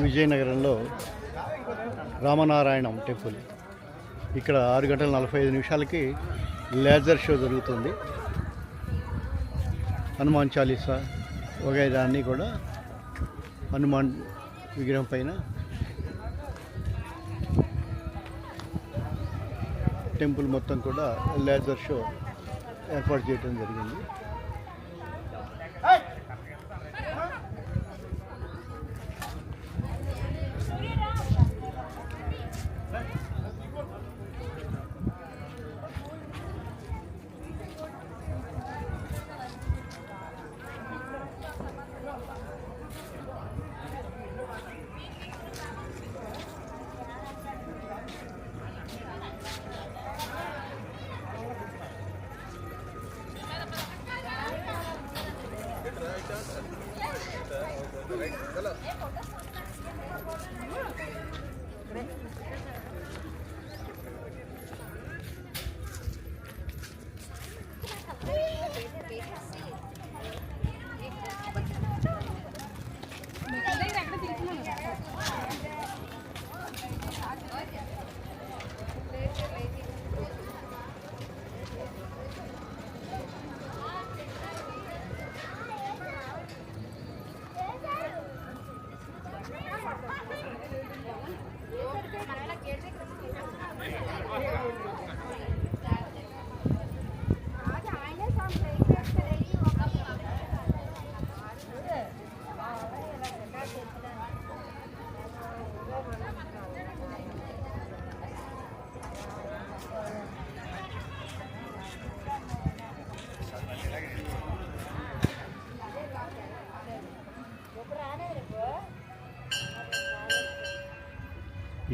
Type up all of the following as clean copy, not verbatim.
విజయనగరంలో రామనారాయణం టెంపుల్. ఇక్కడ 6:45 laser show జరుగుతుంది. హనుమాన్ చాలీసా వగైరా అన్నీ కూడా హనుమాన్ విగ్రహం పైన టెంపుల్ మొత్తం కూడా లేజర్ షో ఏర్పాటు చేయడం జరిగింది.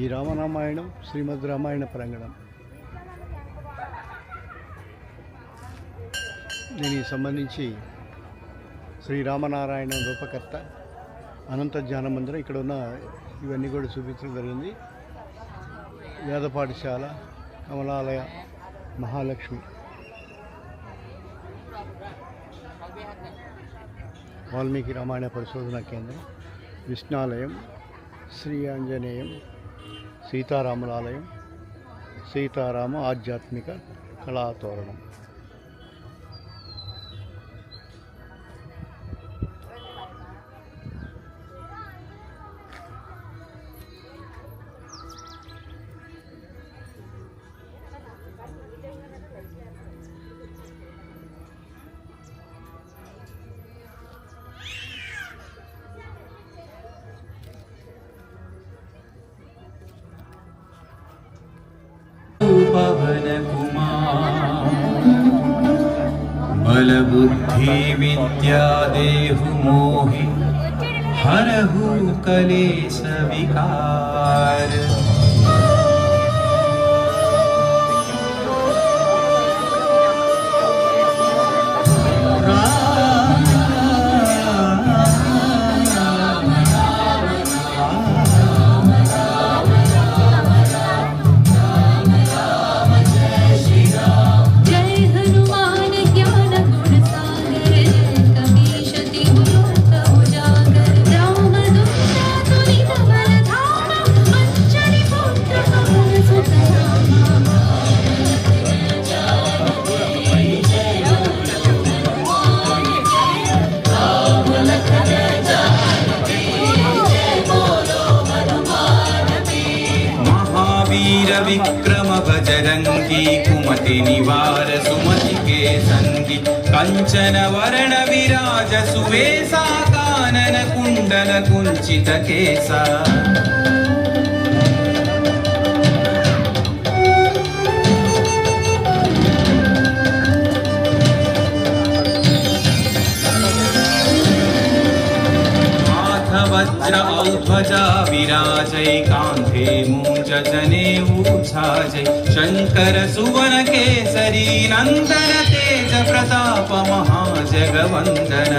ఈ రామరామాయణం శ్రీమద్ రామాయణ ప్రాంగణం. దీనికి సంబంధించి శ్రీరామనారాయణ రూపకర్త అనంత జ్ఞాన మందిరం ఇక్కడ ఉన్న ఇవన్నీ కూడా చూపించడం జరిగింది. వేద పాఠశాల, కమలాలయ, మహాలక్ష్మి, వాల్మీకి రామాయణ పరిశోధనా కేంద్రం, విష్ణాలయం, శ్రీ ఆంజనేయం, సీతారాములాలయం, సీతారామ ఆధ్యాత్మిక కళాతోరణం. पवन कुमार बल बुद्धि विद्या देहु मोहि हरहु कलेश विकार। विक्रम बजरंगी कुमति निवार सुमति के संगी कंचन वरण विराज सुवेशा कानन कुंडल कुंचित केसा। वज्र औध्वजा विराजै कांधे मूंज जनेऊ छाजै शंकर सुवन केसरी नंदन तेज प्रताप महाजगवंदन।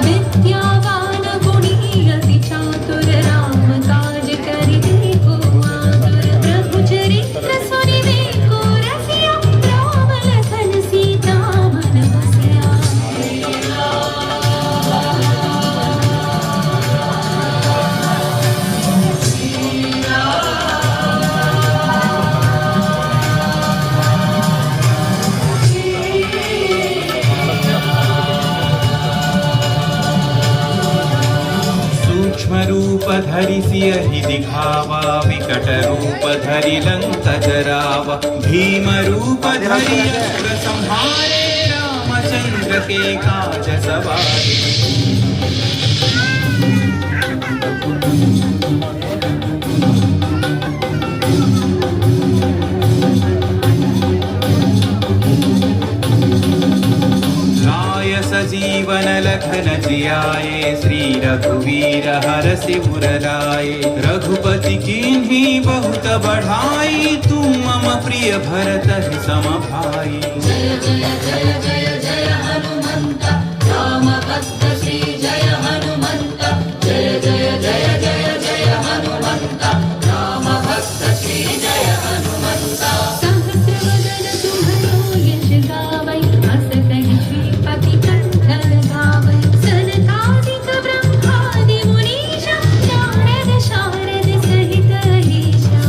विद्यावान गुणी अति चातुर राम काज धरि सियहि दिखावा विकट रूप धरि लंक जरावा भीम रूप धरि असुर संहारे रामचंद्र के काज सवारे। सजीवन लखन जियाए श्री रघुवीर हरषि उर लाए रघुपति कीन्ही बहुत बढ़ाई तुम मम प्रिय भरत सम भाई। जय जय जय जय जय हनुमंत राम भक्त श्री जय हनुमंत जय जय जय जय जय हनुमंत राम भक्त श्री जय हनुमंत। सहस्रवदन तुम्हरो यश गावै अस कहि श्रीपति कंठ गावै सनकादिक ब्रह्मादि मुनीषा नारद शारद सहित अहीशा।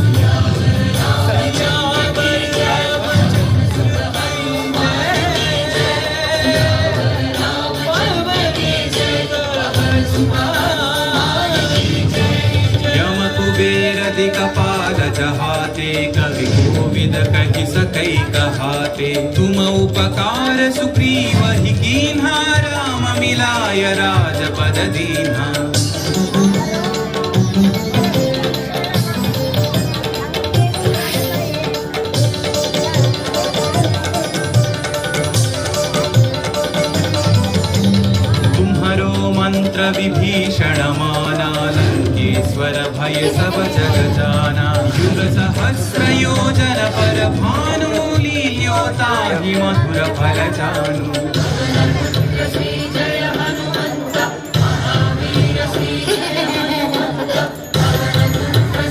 यम कुबेर दिक्पाल चहाते कवि कोविद कहि सकै कहाते तुम उपकार सुग्रीव कीन्हा राम मिलाय राजपद दीन्हा। मंत्र विभीषण माना लंकेश्वर भय सब जग जाना युग सहस्र योजन पर भानु लील्योताहि मधुर फल जानू। श्री जय हनुमंत महावीर श्री जय हनुमंत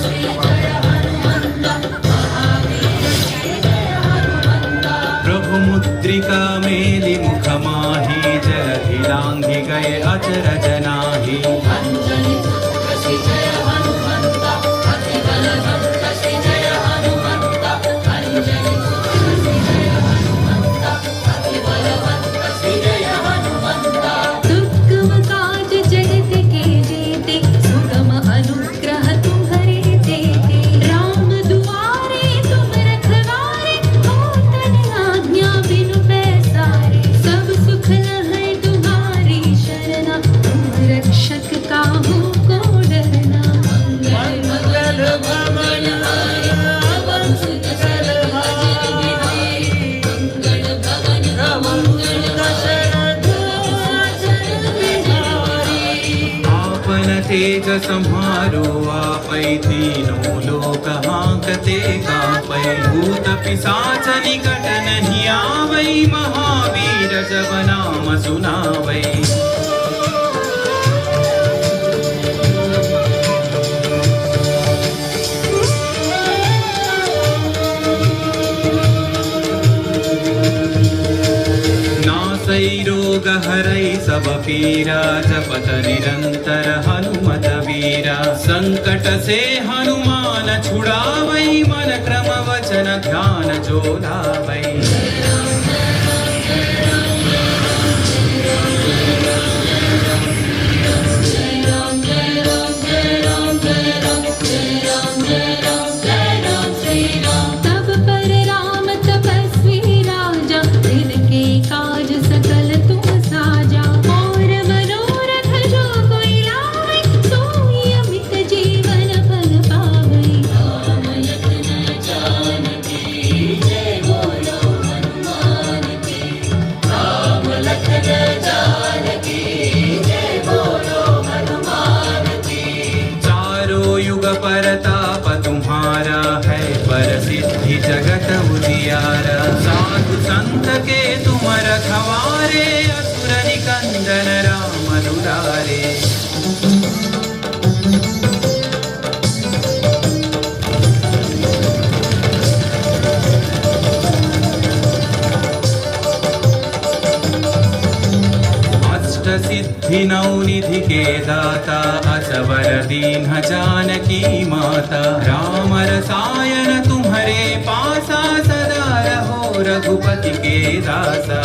श्री जय हनुमंत महावीर श्री जय हनुमंत। प्रभु मुद्रिका मेलि मुख माहि जलधि लांघि गए अचरज नाही। अंजनी पुत्र श्री जय हनुमंत अति बल भक्त श्री जय हनुमंत अंजनी पुत्र श्री जय हनुमंत अति बल भक्त श्री जय हनुमंत। दुर्गम काज जगत के जेते सुगम अनुग्रह तुम्हारे तेते राम दुआरे तुम रखवारे होतन आज्ञा बिनु पैसारे सब सुख लहै तुम्हारी शरणा तुम रक्षक काहू को डरना। मंगल भवन पवन सुत सर भजन बिहारी मंगल भवन मंगल दशरथ चरण बिहारी। आपन तेज सम्हारो आपै तीनों लोक हांकते कापै भूत पिशाच निकट नहीं आवै महावीर जब नाम सुनावै। नासै रोग हरै सब पीरा जपत निरंतर हनुमत वीरा संकट से हनुमान छुड़ावै मन क्रम वचन ध्यान जो लावै। तब पर राम तपस्वी राजा तिनके काज सकल तुम साजा और मनोरथ जो कोई लावै सोई अमित जीवन फल पावै। राम लखन जानकी जय बोलो हनुमान की राम लखन जानकी जय बोलो हनुमान की। चारों युग परताप तुम्हारा है परसिद्धि जगत उजियारा साधु संत के तुम रखवारे असुर निकंदन राम दुलारे। अष्ट सिद्धि नौ निधि के दाता असवर दीन्ह जानकी माता राम रसायन तुम्हारे पासा सदा रहो रघुपति के दासा।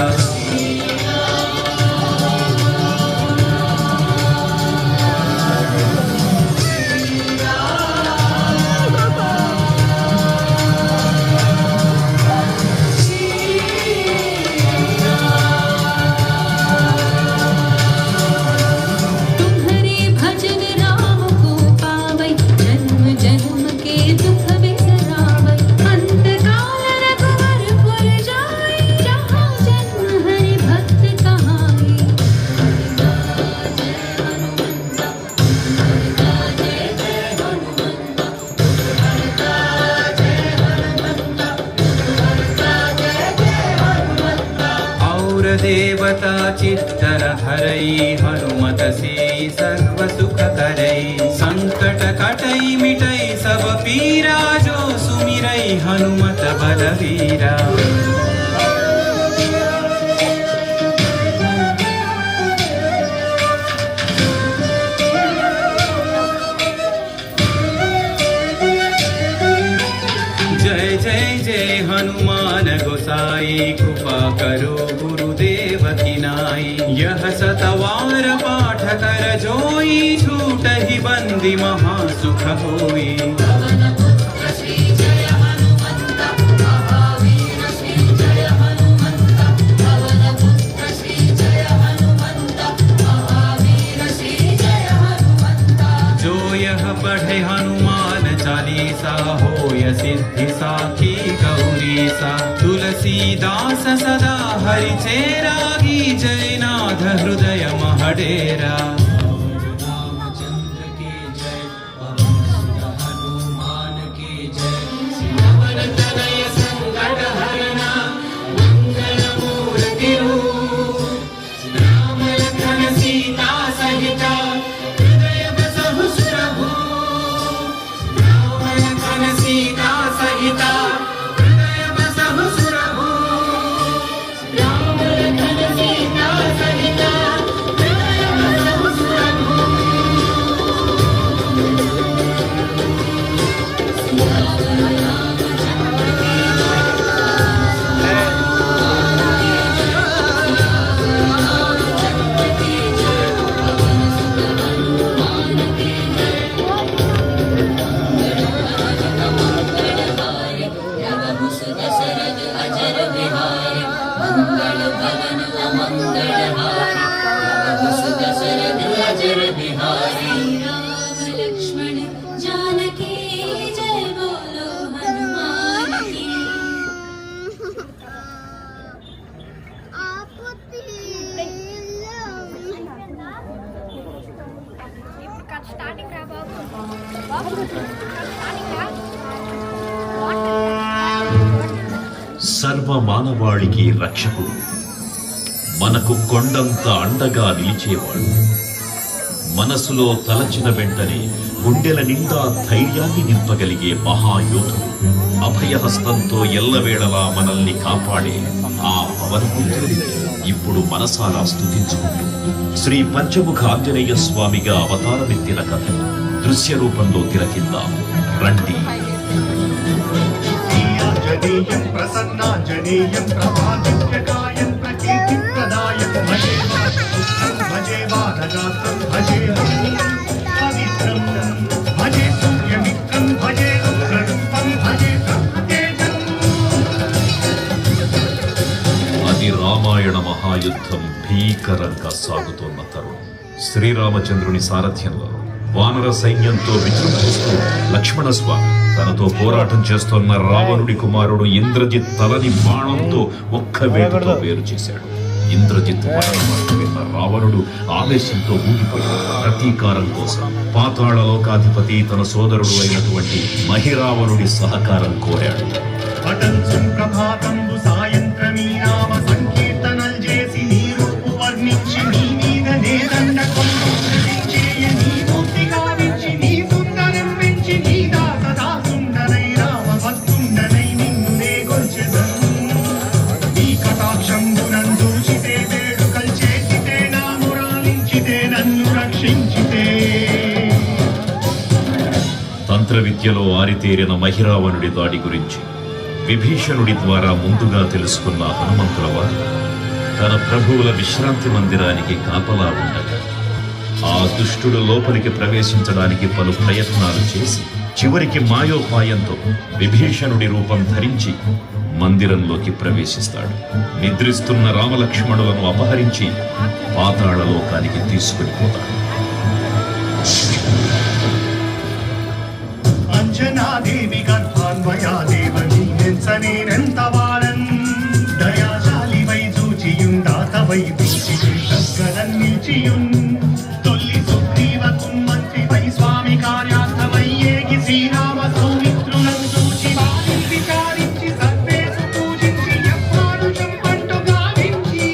असुर देवता चित्तर हरई हनुमत से सर्व सुख करई संकट कटई मिटई सब पीरा जो सुमिरई हनुमत बलवीरा हनुमान गोसाई कृपा करो गुरुदेव की नाई यह सतवार पाठ कर जोई छूट ही बंदी महासुख होई जो यह पढ़े हनुमान चालीसा होय सिद्धि साखी गौरीसा तुलसीदास सदा हरि चेरागी जयनाथ हृदय महडेरा रामचंद्र के जय हनुमान के जय श्रीराम तनय संकट हरना मंगल मूर्ति रूप राम लखन सीता सहिता हृदय बसहु सुरभु राम लखन सीता सहिता हृदय बसहु सुरभु राम लखन सीता सहिता हृदय बसहु सुरभु लक्ष्मण जानकी जय बोलो हनुमान की స్టార్టింగ్ రా బాబు స్టార్టింగ్ రా సర్వ మానవాళికి రక్షకుడు, మనకు కొండంత అండగా నిలిచేవాడు, మనసులో తలచిన వెంటనే గుండెల నిండా ధైర్యాన్ని నింపగలిగే మహాయోధుడు, అభయహస్తంతో ఎల్లవేళలా మనల్ని కాపాడే ఆ పవనపుత్రుడిని ఇప్పుడు మనసారా స్తుతించుకుంటూ శ్రీ పంచముఖ ఆంజనేయ స్వామిగా అవతారమెత్తిన కథ దృశ్య రూపంలో తిలకిద్దాం రండి. ఆంజనేయం ప్రసన్నాంజనేయం ప్రభాదిత్యకాయం ప్రకీర్తిప్రదాయం భజే వాసుపుత్రం భజే వానగాత్రం భజే పవిత్రం భజే సూర్యమిత్రం భజే రుద్రరూపం భజే బ్రహ్మతేజం. అది రామాయణ మహాయుద్ధం భీకరంగా సాగుతోన్న తరుణం. శ్రీరామచంద్రుని సారథ్యంలో వానర సైన్యంతో విజృంభిస్తూ లక్ష్మణస్వామి తనతో పోరాటం చేస్తున్న రావణుడి కుమారుడు ఇంద్రజిత్ తలని బాణంతో ఒక్క వేటుతో వేరు చేశాడు. ఇంద్రజిత్ మరణవార్త విన్న రావణుడు ఆవేశంతో ఊగిపోయాడు. ప్రతీకారం కోసం పాతాళ లోకాధిపతి తన సోదరుడు అయినటువంటి మహిరావణుడి సహకారం కోరాడు. పటంచుం ప్రభాతంబు సాయంత్రమీ నామ సంకీర్తనల్ చేసి నీ రూపు వర్ణించి నీ మీద నేదండ కొంచెయ నీ ముక్తి గావించి నీ సుందరం పెంచి నీ దాస దాసుండనై రామ భక్తుండనై నిన్ను నే గొల్చెదను. నీ కటాక్షంబునన్ దూచితే వేడుకల్ చేసితే నా మురాలించితే నన్ను రక్షించితే. తంత్ర విద్యలో ఆరితేరిన మహిరావణుడి దాడి గురించి విభీషణుడి ద్వారా ముందుగా తెలుసుకున్న హనుమంతుల వారు తన ప్రభువుల విశ్రాంతి మందిరానికి కాపలా ఉండగా ఆ దుష్టుడు లోపలికి ప్రవేశించడానికి పలు ప్రయత్నాలు చేసి చివరికి మాయోపాయంతో విభీషణుడి రూపం ధరించి మందిరంలోకి ప్రవేశిస్తాడు. నిద్రిస్తున్న రామలక్ష్మణులను అపహరించి పాతాళ లోకానికి తీసుకుని పోతాడు. అంజనాదేవి గర్భాన్వయా దేవని నెంచనేనెంత వారన్ దయాశాలి వై చూచియుండాత వై దగ్గరన్ నిలిచియున్ తొల్లి సుగ్రీవకుం మంత్రి వై స్వామి కార్యార్థమై ఏగి శ్రీరామ సౌమిత్రులను చూచి వారిని విచారించి సర్వేసు పూజించి ఎవ్వాడు చెంపంటు గావించి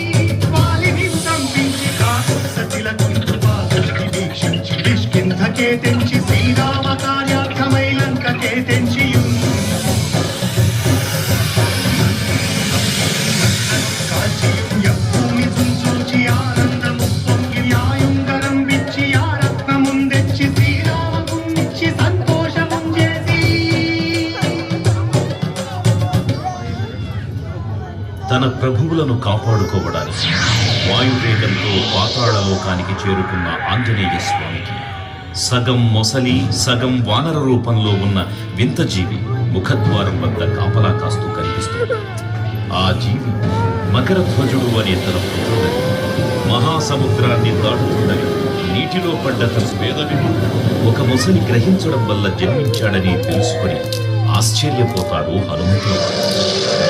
జీవులను కాపాడుకోవడానికి వాయువేగంతో పాతాళలోకానికి చేరుకున్న ఆంజనేయ స్వామికి సగం మొసలి సగం వానర రూపంలో ఉన్న వింత జీవి ముఖద్వారం వద్ద కాపలా కాస్తూ కనిపిస్తుంది. ఆ జీవి మకరధ్వజుడు అనే తన పుత్రుడని, మహాసముద్రాన్ని దాటుతుండగా నీటిలో పడ్డ తన వేదవిని ఒక మొసలి గ్రహించడం వల్ల జన్మించాడని తెలుసుకొని ఆశ్చర్యపోతాడు హనుమంతుడు.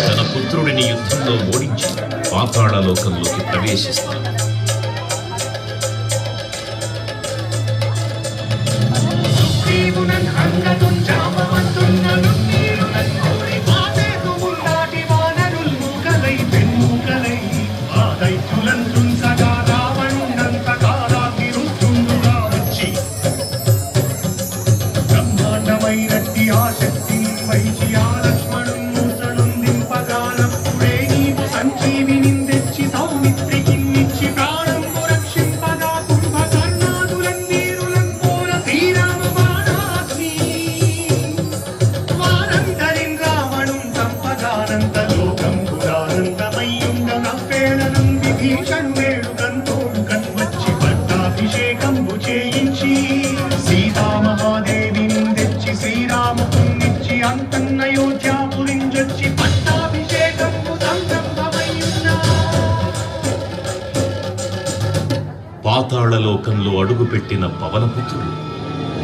తన పుత్రుడిని యుద్ధంలో ఓడించి పాతాళలోకంలోకి ప్రవేశిస్తాడు. పాతాళలోకంలో అడుగుపెట్టిన పవనపుత్రుడు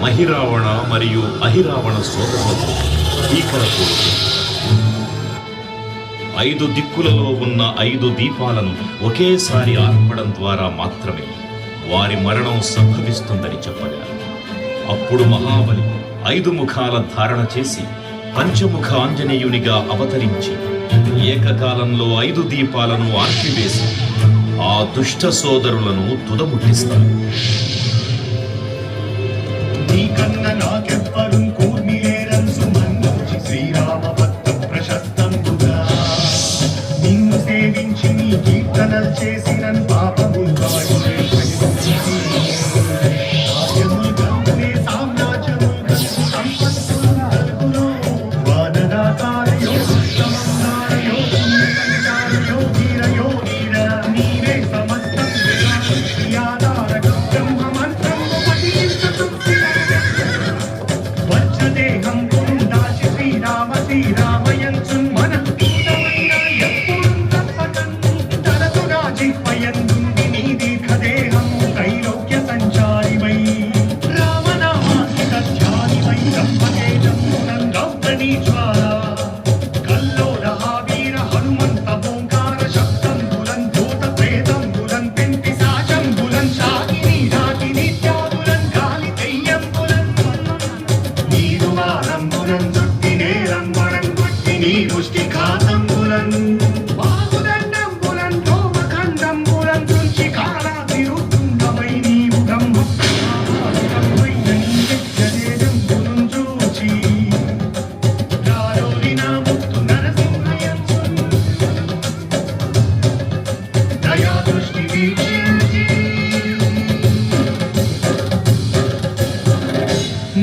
మహిరావణ మరియు అహిరావణ సోదరులతో భీకరపోరు. 5 దిక్కులలో ఉన్న 5 దీపాలను ఒకేసారి ఆర్పడం ద్వారా మాత్రమే వారి మరణం సంభవిస్తుందని చెప్పగారు. అప్పుడు మహాబలి 5 ముఖాల ధారణ చేసి పంచముఖ ఆంజనేయునిగా అవతరించి ఏకకాలంలో 5 దీపాలను ఆర్పివేసి ఆ దుష్ట సోదరులను తుదముట్టిస్తారు. శ్రీరామ భక్త ప్రశస్తంబుగా నిన్ను సేవించి నీ కీర్తనలు చేసిన పాపము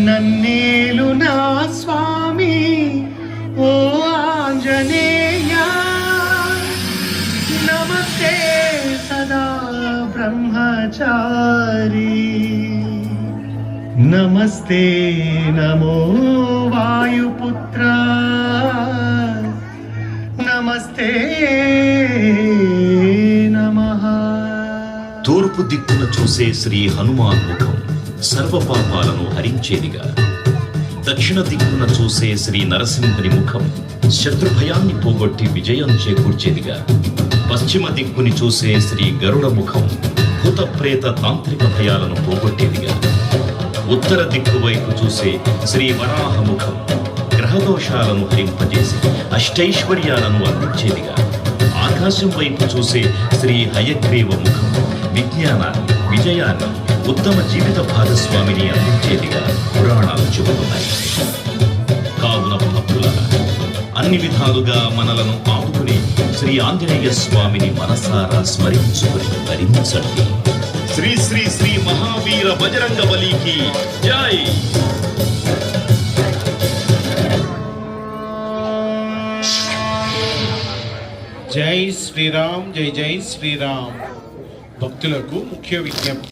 నన్నేలు నా స్వామి ఓ ఆంజనేయ నమస్తే సదా బ్రహ్మచారి నమస్తే నమో వాయుపుత్ర నమస్తే నమః. తూర్పు దిక్కున చూసే శ్రీ హనుమాన్ ముఖం సర్వపాపాలను హరించేదిగా, దక్షిణ దిక్కున చూసే శ్రీ నరసింహుని ముఖం శత్రుభయాన్ని పోగొట్టి విజయం చేకూర్చేదిగా, పశ్చిమ దిక్కుని చూసే శ్రీ గరుడ ముఖం భూత ప్రేత తాంత్రిక భయాలను పోగొట్టేదిగా, ఉత్తర దిక్కు వైపు చూసే శ్రీ వరాహ ముఖం గ్రహదోషాలను హరింపజేసి అష్టైశ్వర్యాలను అందించేదిగా, ఆకాశం వైపు చూసే శ్రీ హయగ్రీవ ముఖం విజ్ఞానాన్ని, విజయాన్ని, ఉత్తమ జీవిత భాగస్వామిని అందించేదిగా పురాణాలు చెబుతున్నాయి. కావున భక్తులారా, అన్ని విధాలుగా మనలను ఆదుకుని శ్రీ ఆంజనేయ స్వామిని మనసారా స్మరించుకుని ధరించండి. శ్రీ శ్రీ శ్రీ మహావీర బజరంగ బలికి జై. జై శ్రీరామ్, జై జై శ్రీరామ్. భక్తులకు ముఖ్య విజ్ఞప్తి.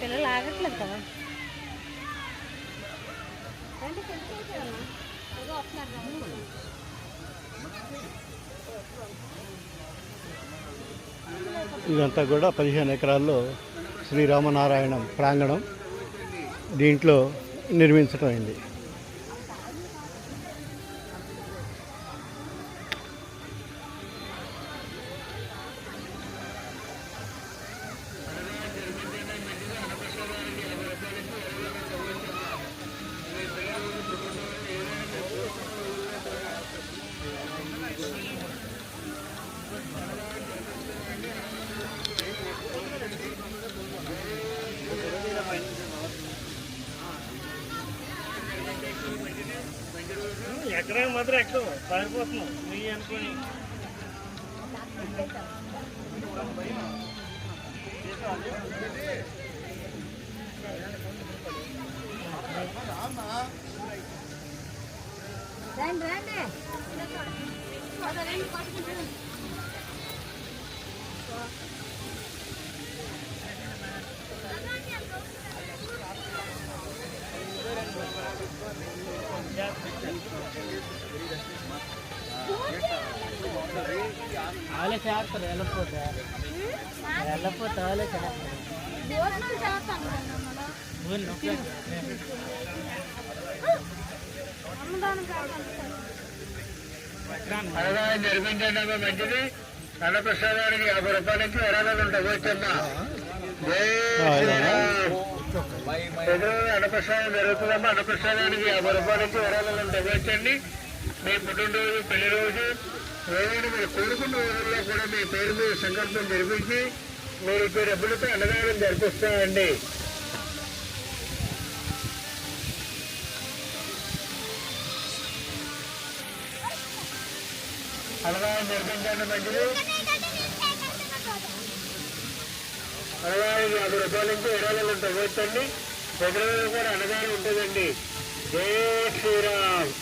పిల్లలు ఆగట్లేదు కదా. ఇదంతా కూడా 15 ఎకరాల్లో శ్రీరామనారాయణ ప్రాంగణం దీంట్లో నిర్మించడం అయింది. ఎక్కడ మాత్రం ఎక్కువ పారిపోతున్నాం నీ అనుకోని. రండి రండి. వాళ్ళే చేస్తారు, వెళ్ళకపోతే వాళ్ళే చేస్తారు. అన్నదానం జరిపించండి అమ్మా, మంచిది. అన్నప్రసాదానికి 50 రూపాయల నుంచి విరాళాలు ఉంటాయి. వచ్చమ్మా జై శ్రీరామ్. అన్నప్రసాదం జరుగుతుందమ్మా. అన్నప్రసాదానికి 50 రూపాయల నుంచి విరాళాలు ఉంటాయి. వచ్చండి. మీ పుట్టినరోజు, పెళ్లి రోజు, ఏదైనా మీరు కోరుకున్న రోజుల్లో కూడా మీ పేరు మీద సంకల్పం జరిపించి మీరు ఈ డబ్బులతో అన్నదానం జరిపిస్తామండి. అన్నదానం జరిపించండి, మంచిది. అన్నదానం 50 రూపాయల నుంచి విరాళాలు ఉంటాయి. వచ్చండి. ప్రతిరోజు కూడా అన్నదానం ఉంటుందండి. జై శ్రీరామ్.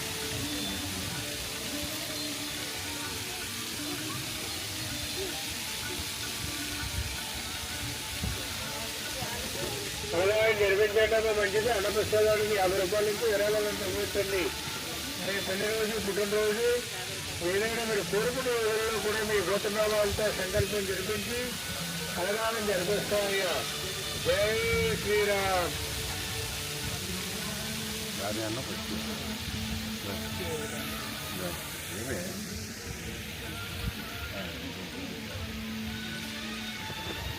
అన్నదానం జరిపించండి, మంచిది. అన్నప్రసాదానికి 50 రూపాయల నుంచి విరాళాలు ఉంటాయి. వచ్చండి. మీ పెళ్లి రోజు, పుట్టినరోజు, ఏదైనా మీరు కోరుకున్న రోజుల్లో కూడా మీ గోత్రనామాలతో సంకల్పం జరిపించి అన్నదానం జరిపిస్తామయ్యా. జై శ్రీరామ్.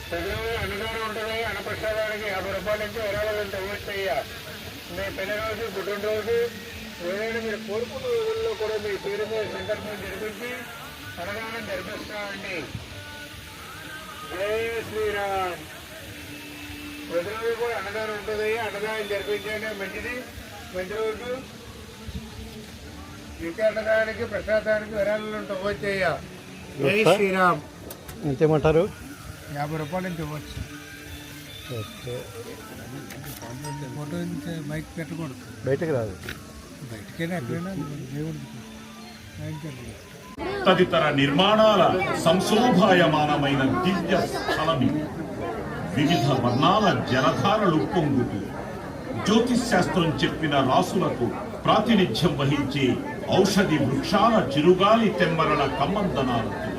ప్రతిరోజు అన్నదానం ఉంటుంది. అన్నప్రసాదానికి 50 రూపాయల నుంచి విరాళాలు ఉంటాయి. వచ్చయ్యా. మీ పెళ్లి రోజు, పుట్టినరోజు, ఏదైనా మీరు కోరుకున్న రోజుల్లో కూడా మీ పేరు మీద సంకల్పం జరిపించి అన్నదానం జరిపిస్తామండి. జై శ్రీరామ్. ప్రతిరోజు కూడా అన్నదానం ఉంటుంది. అన్నదానం జరిపించండి, మంచిది. మంచి రోజు ఇంకా అన్నదానానికి, ప్రసాదానికి విరాళాలు ఉంటాయి. వచ్చయ్యా. జై శ్రీరామ్. ఎంతేమంటారు? 50 రూపాయల నుంచి ఇవ్వచ్చు. ఓకే. ఫోటో నుంచి బైక్ పెట్టకూడదు. బయటకు రాదు. బయటకైనా ఎక్కడైనా దేవుడికి తదితర నిర్మాణాల సంశోభాయమానమైన దివ్య స్థలమి. వివిధ వర్ణాల జలధారలు పొంగుతూ జ్యోతిశాస్త్రం చెప్పిన రాసులకు ప్రాతినిధ్యం వహించే ఔషధి వృక్షాల చిరుగాలి తెమ్మరల కమ్మందనాలతో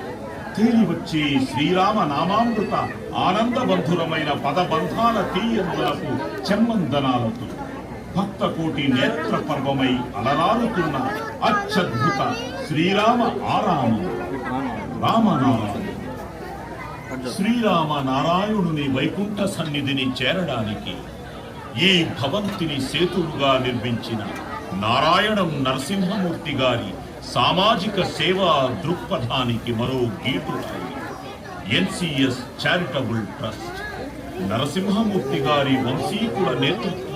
తేలివచ్చే శ్రీరామ నామామృత ఆనందబంధురమైన పదబంధాల తీయందులకు చెమ్మందనాలతో భక్తకోటి నేత్ర పర్వమై అలరారుతున్న అత్యద్భుత శ్రీరామ ఆరామం రామనారాయణ. శ్రీరామ నారాయణుని వైకుంఠ సన్నిధిని చేరడానికి ఈ భవంతిని సేతువుగా నిర్మించిన నారాయణం నరసింహమూర్తి గారి సామాజిక సేవా దృక్పథానికి మరో గీటురాయి ఎన్సిఎస్ చారిటబుల్ ట్రస్ట్ నరసింహమూర్తి గారి వంశీకుల నేతృత్వాన్ని